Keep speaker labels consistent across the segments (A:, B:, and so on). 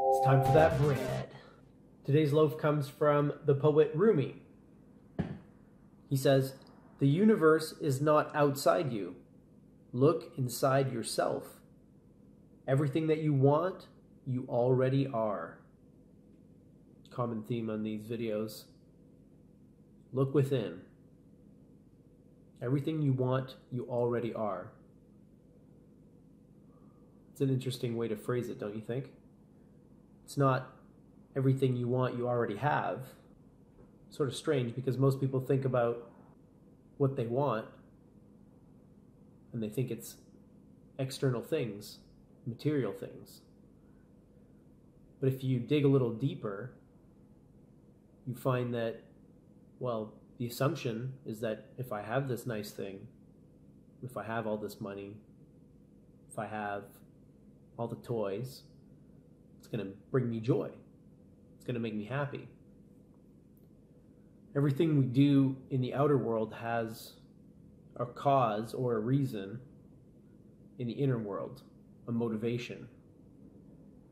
A: It's time for that bread. Today's loaf comes from the poet Rumi. He says, "The universe is not outside you. Look inside yourself. Everything that you want, you already are." Common theme on these videos. Look within. Everything you want, you already are. It's an interesting way to phrase it, don't you think? It's not everything you want, you already have. Sort of strange because most people think about what they want and they think it's external things, material things. But if you dig a little deeper, you find that, well, the assumption is that if I have this nice thing, if I have all this money, if I have all the toys, it's going to bring me joy. It's going to make me happy. Everything we do in the outer world has a cause or a reason in the inner world, a motivation.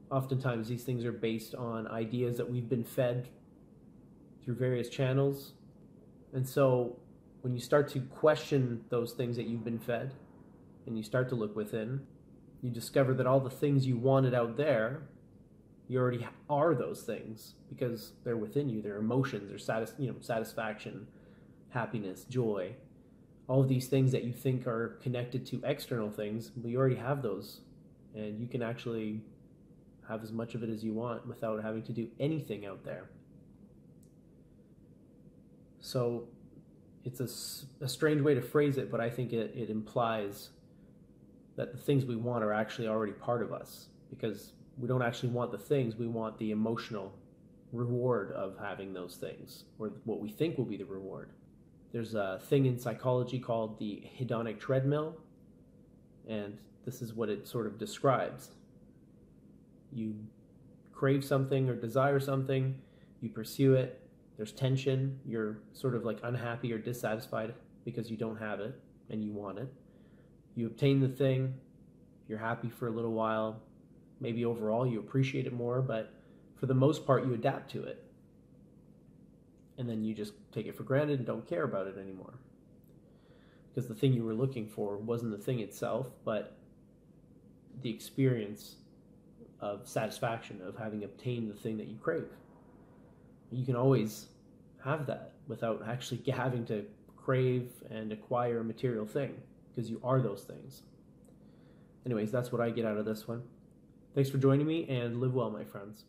A: Oftentimes these things are based on ideas that we've been fed through various channels. And so when you start to question those things that you've been fed and you start to look within, you discover that all the things you wanted out there, you already are those things because they're within you. They're emotions, they're satisfaction, happiness, joy. All of these things that you think are connected to external things, well, you already have those. And you can actually have as much of it as you want without having to do anything out there. So it's a strange way to phrase it, but I think it implies that the things we want are actually already part of us, because we don't actually want the things, we want the emotional reward of having those things, or what we think will be the reward. There's a thing in psychology called the hedonic treadmill, and this is what it sort of describes. You crave something or desire something, you pursue it, there's tension, you're sort of like unhappy or dissatisfied because you don't have it and you want it. You obtain the thing, you're happy for a little while, maybe overall you appreciate it more, but for the most part you adapt to it. And then you just take it for granted and don't care about it anymore. Because the thing you were looking for wasn't the thing itself, but the experience of satisfaction, of having obtained the thing that you crave. You can always have that without actually having to crave and acquire a material thing, because you are those things. Anyways, that's what I get out of this one. Thanks for joining me, and live well, my friends.